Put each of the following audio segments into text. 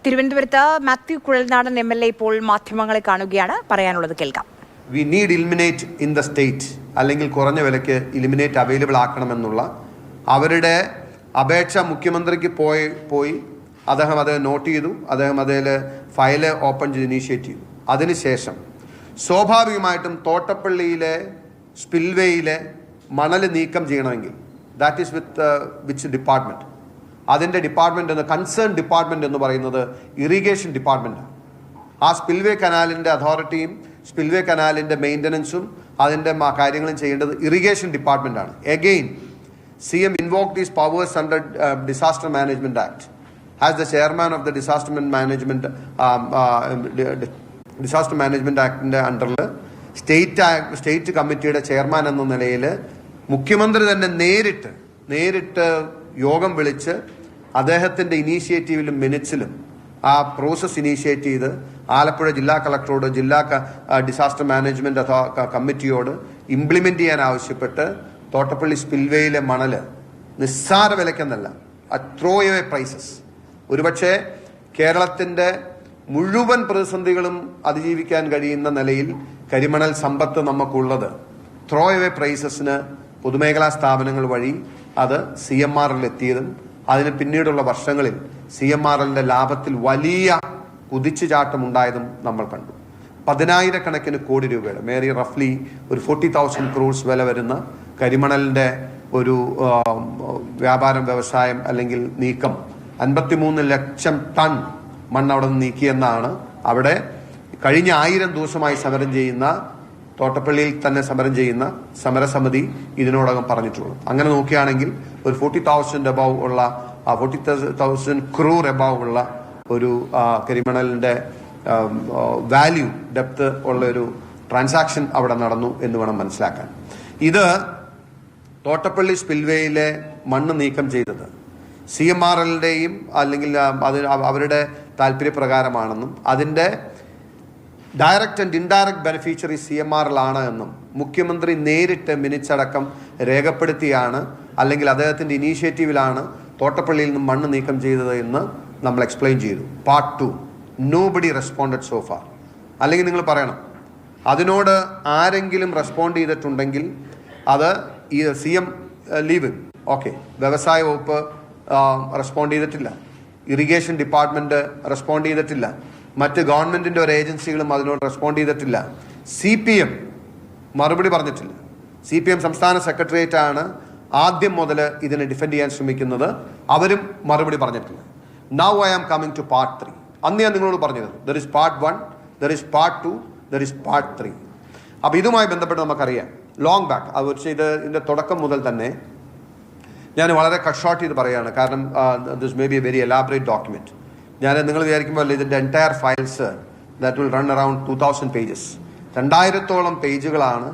തിരുവനന്തപുരത്ത് മാത്യു കുഴൽനാടൻ MLA ഇപ്പോൾ മാധ്യമങ്ങളെ കാണുകയാണ്. പറയാനുള്ളത് കേൾക്കാം. We need eliminate in the state, അല്ലെങ്കിൽ കുറഞ്ഞ വിലയ്ക്ക് ഇലിമിനേറ്റ് അവൈലബിൾ ആക്കണമെന്നുള്ള അവരുടെ അപേക്ഷ മുഖ്യമന്ത്രിക്ക് പോയി അദ്ദേഹം അത് നോട്ട് ചെയ്തു. അദ്ദേഹം അതിൽ ഫയല് ഓപ്പൺ ചെയ്ത് ഇനീഷ്യേറ്റ് ചെയ്തു. അതിനുശേഷം സ്വാഭാവികമായിട്ടും തോട്ടപ്പള്ളിയിലെ സ്പിൽവേയിലെ മണൽ നീക്കം ചെയ്യണമെങ്കിൽ that is with which department, അതിൻ്റെ ഡിപ്പാർട്ട്മെൻറ്റ് എന്ന് കൺസേൺ ഡിപ്പാർട്ട്മെൻറ്റ് എന്ന് പറയുന്നത് ഇറിഗേഷൻ ഡിപ്പാർട്ട്മെൻറ്റാണ്. ആ സ്പിൽവേ കനാലിൻ്റെ അതോറിറ്റിയും സ്പിൽവേ കനാലിൻ്റെ മെയിൻ്റനൻസും അതിൻ്റെ കാര്യങ്ങളും ചെയ്യേണ്ടത് ഇറിഗേഷൻ ഡിപ്പാർട്ട്മെൻറ്റാണ്. Again CM invoked these powers under Disaster Management Act. As the chairman of the Disaster Management Act അണ്ടറിൽ സ്റ്റേറ്റ് കമ്മിറ്റിയുടെ ചെയർമാൻ എന്ന നിലയിൽ മുഖ്യമന്ത്രി തന്നെ നേരിട്ട് യോഗം വിളിച്ച് അദ്ദേഹത്തിൻ്റെ ഇനീഷ്യേറ്റീവിലും മിനിറ്റ്സിലും ആ പ്രോസസ് ഇനീഷ്യേറ്റ് ചെയ്ത് ആലപ്പുഴ ജില്ലാ കളക്ടറോട് ജില്ലാ ഡിസാസ്റ്റർ മാനേജ്മെന്റ് കമ്മിറ്റിയോട് ഇംപ്ലിമെന്റ് ചെയ്യാൻ ആവശ്യപ്പെട്ട് തോട്ടപ്പള്ളി സ്പിൽവേയിലെ മണല് നിസ്സാര വിലക്കെന്നല്ല, ത്രോ എവേ പ്രൈസസ്, ഒരുപക്ഷെ കേരളത്തിൻ്റെ മുഴുവൻ പ്രതിസന്ധികളും അതിജീവിക്കാൻ കഴിയുന്ന നിലയിൽ കരിമണൽ സമ്പത്ത് നമുക്കുള്ളത് ത്രോ എവേ പ്രൈസസിന് പൊതുമേഖലാ സ്ഥാപനങ്ങൾ വഴി അത് CMRL എത്തിയതും അതിന് പിന്നീടുള്ള വർഷങ്ങളിൽ CMRLന്റെ ലാഭത്തിൽ വലിയ കുതിച്ചുചാട്ടമുണ്ടായതും നമ്മൾ കണ്ടു. 10,000 കോടി രൂപയുടെ മേരി റഫ്ലി ഒരു 40,000 crores വില വരുന്ന കരിമണലിൻ്റെ ഒരു വ്യാപാരം വ്യവസായം അല്ലെങ്കിൽ നീക്കം 53 ലക്ഷം ടൺ മണ്ണ് അവിടെ നിന്ന് നീക്കിയെന്നാണ് അവിടെ കഴിഞ്ഞ 1000 ദിവസമായി സമരം ചെയ്യുന്ന തോട്ടപ്പള്ളിയിൽ തന്നെ സമരം ചെയ്യുന്ന സമരസമിതി ഇതിനോടകം പറഞ്ഞിട്ടുള്ളൂ. അങ്ങനെ നോക്കുകയാണെങ്കിൽ ഒരു 40,000 above ഉള്ള 40,000 crore above ഉള്ള ഒരു കരിമണലിന്റെ വാല്യൂ ഡെപ്ത് ഉള്ള ഒരു ട്രാൻസാക്ഷൻ അവിടെ നടന്നു എന്ന് വേണം മനസ്സിലാക്കാൻ. ഇത് തോട്ടപ്പള്ളി സ്പിൽവേയിലെ മണ്ണ് നീക്കം ചെയ്തത് CMRLന്റെയും അല്ലെങ്കിൽ അത് അവരുടെ താല്പര്യപ്രകാരമാണെന്നും അതിന്റെ direct and indirect beneficiary CMRL ആണ് എന്നും മുഖ്യമന്ത്രി നേരിട്ട് മിനിറ്റ്സ് അടക്കം രേഖപ്പെടുത്തിയാണ്, അല്ലെങ്കിൽ അദ്ദേഹത്തിന്റെ ഇനീഷ്യേറ്റീവിലാണ് തോട്ടപ്പള്ളിയിൽ നിന്നും മണ്ണ് നീക്കം ചെയ്തത് എന്ന് നമ്മൾ എക്സ്പ്ലെയിൻ ചെയ്തു. Part 2, nobody responded so far. അല്ലെങ്കിൽ നിങ്ങൾ പറയണം, അതിനോട് ആരെങ്കിലും റെസ്പോണ്ട് ചെയ്തിട്ടുണ്ടെങ്കിൽ അത് ഈ CM ലീവ്, ഓക്കെ, വ്യവസായ വകുപ്പ് റെസ്പോണ്ട് ചെയ്തിട്ടില്ല, ഇറിഗേഷൻ ഡിപ്പാർട്ട്മെന്റ് റെസ്പോണ്ട് ചെയ്തിട്ടില്ല, മറ്റ് ഗവൺമെന്റിന്റെ ഒരു ഏജൻസികളും അതിനോട് റെസ്പോണ്ട് ചെയ്തിട്ടില്ല, CPM മറുപടി പറഞ്ഞിട്ടില്ല. CPM സംസ്ഥാന സെക്രട്ടേറിയറ്റ് ആണ് ആദ്യം മുതൽ ഇതിനെ ഡിഫെൻഡ് ചെയ്യാൻ ശ്രമിക്കുന്നത്, അവരും മറുപടി പറഞ്ഞിട്ടില്ല. Now I am coming to part 3. അന്ന് ഞാൻ നിങ്ങളോട് പറഞ്ഞത് there is part 1, there is part 2, there is part 3. അപ്പോൾ ഇതുമായി ബന്ധപ്പെട്ട് നമുക്കറിയാം, ലോങ് ബാക്ക് ഇതിൻ്റെ തുടക്കം മുതൽ തന്നെ ഞാൻ വളരെ കട്ട് ഷോർട്ട് ചെയ്ത് പറയുകയാണ്. കാരണം this may be A very elaborate document. നിങ്ങൾ വിചാരിക്കുമ്പോൾ ഇതിൻ്റെ entire files that will run around 2000 pages. 2000-ഓളം പേജുകളാണ്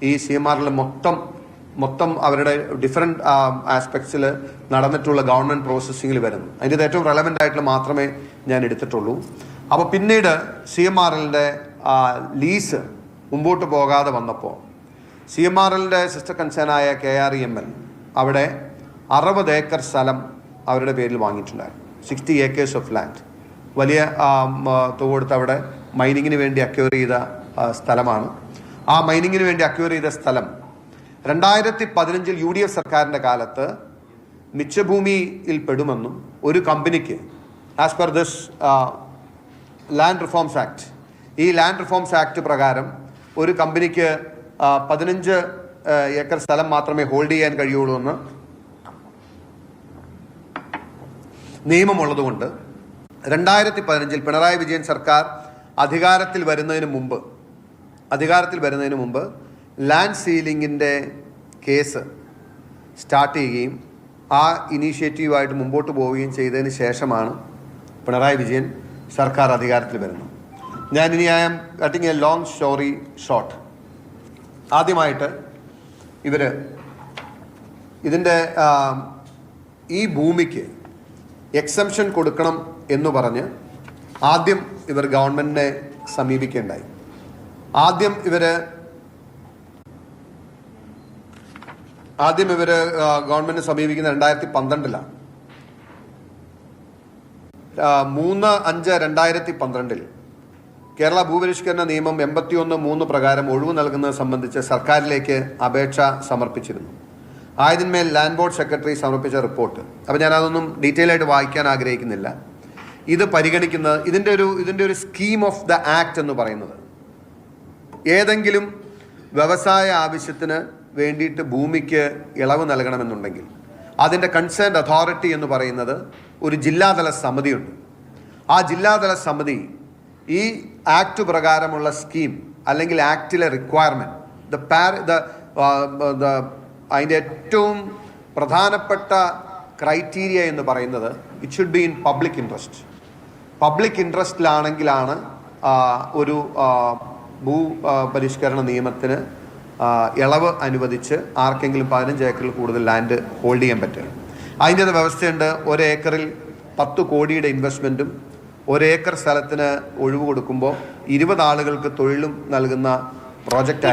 ഈ CMRL മൊത്തം അവരുടെ ഡിഫറെൻറ്റ് ആസ്പെക്ട്സിൽ നടന്നിട്ടുള്ള ഗവൺമെൻറ് പ്രോസസ്സിങ്ങിൽ വരുന്നു. അതിൻ്റെ ഏറ്റവും റെലവൻ്റ് ആയിട്ടുള്ള മാത്രമേ ഞാൻ എടുത്തിട്ടുള്ളൂ. അപ്പോൾ പിന്നീട് CMRLന്റെ ലീസ് മുമ്പോട്ട് പോകാതെ വന്നപ്പോൾ CMRLന്റെ സിസ്റ്റർ കൺസേണായ KREML അവിടെ 60 ഏക്കർ സ്ഥലം അവരുടെ പേരിൽ വാങ്ങിയിട്ടുണ്ടായിരുന്നു. 60 acres ഓഫ് ലാൻഡ്, വലിയ തുകൊടുത്ത് അവിടെ മൈനിങ്ങിന് വേണ്ടി അക്വയർ ചെയ്ത സ്ഥലമാണ്. ആ മൈനിങ്ങിന് വേണ്ടി അക്വയർ ചെയ്ത സ്ഥലം 2015 UDF സർക്കാരിൻ്റെ കാലത്ത് മിച്ചഭൂമിയിൽ പെടുമെന്നും ഒരു കമ്പനിക്ക് as per this land reforms act, ഈ ലാൻഡ് റിഫോംസ് ആക്ട് പ്രകാരം ഒരു കമ്പനിക്ക് 15 ഏക്കർ സ്ഥലം മാത്രമേ ഹോൾഡ് ചെയ്യാൻ കഴിയുള്ളൂ എന്ന് നിയമമുള്ളതുകൊണ്ട് 2015 പിണറായി വിജയൻ സർക്കാർ അധികാരത്തിൽ വരുന്നതിന് മുമ്പ് ലാൻഡ് സീലിങ്ങിൻ്റെ കേസ് സ്റ്റാർട്ട് ചെയ്യുകയും ആ ഇനീഷ്യേറ്റീവായിട്ട് മുമ്പോട്ട് പോവുകയും ചെയ്തതിന് ശേഷമാണ് പിണറായി വിജയൻ സർക്കാർ അധികാരത്തിൽ വരുന്നത്. I am cutting a long story short. ആദ്യമായിട്ട് ഇതിൻ്റെ ഈ ഭൂമിക്ക് എക്സംഷൻ കൊടുക്കണം എന്ന് പറഞ്ഞ് ആദ്യം ഇവർ ഗവൺമെൻറ്റിനെ സമീപിക്കുകയുണ്ടായി. ആദ്യം ഇവർ ഗവൺമെന്റിനെ സമീപിക്കുന്ന 2012-ലാണ്. 3/5/2012 കേരള ഭൂപരിഷ്കരണ നിയമം 81(3) പ്രകാരം ഒഴിവ് നൽകുന്നത് സംബന്ധിച്ച് സർക്കാരിലേക്ക് അപേക്ഷ സമർപ്പിച്ചിരുന്നു. ആയതിന്മേൽ ലാൻഡ് ബോർഡ് സെക്രട്ടറി സമർപ്പിച്ച റിപ്പോർട്ട്, അപ്പോൾ ഞാനതൊന്നും ഡീറ്റെയിൽ ആയിട്ട് വായിക്കാൻ ആഗ്രഹിക്കുന്നില്ല. ഇത് പരിഗണിക്കുന്നത് ഇതിൻ്റെ ഒരു സ്കീം ഓഫ് ദ ആക്ട് എന്ന് പറയുന്നത് ഏതെങ്കിലും വ്യവസായ ആവശ്യത്തിന് വേണ്ടിയിട്ട് ഭൂമിക്ക് ഇളവ് നൽകണമെന്നുണ്ടെങ്കിൽ അതിൻ്റെ കൺസേൺഡ് അതോറിറ്റി എന്ന് പറയുന്നത് ഒരു ജില്ലാതല സമിതിയുണ്ട്. ആ ജില്ലാതല സമിതി ഈ ആക്ട് പ്രകാരമുള്ള സ്കീം അല്ലെങ്കിൽ ആക്ടിലെ റിക്വയർമെൻറ്റ് അതിൻ്റെ ഏറ്റവും പ്രധാനപ്പെട്ട ക്രൈറ്റീരിയ എന്ന് പറയുന്നത് it should be in public interest. Public ഇൻട്രസ്റ്റിലാണെങ്കിലാണ് ഒരു ഭൂ പരിഷ്കരണ നിയമത്തിന് ഇളവ് അനുവദിച്ച് ആർക്കെങ്കിലും 15 ഏക്കറിൽ കൂടുതൽ ലാൻഡ് ഹോൾഡ് ചെയ്യാൻ പറ്റുക. അതിൻ്റെ വ്യവസ്ഥയുണ്ട്. 1 ഏക്കറിൽ 10 കോടിയുടെ ഇൻവെസ്റ്റ്മെൻറ്റും 1 ഏക്കർ സ്ഥലത്തിന് ഒഴിവ് കൊടുക്കുമ്പോൾ 20 ആളുകൾക്ക് തൊഴിലും നൽകുന്ന പ്രോജക്റ്റ്.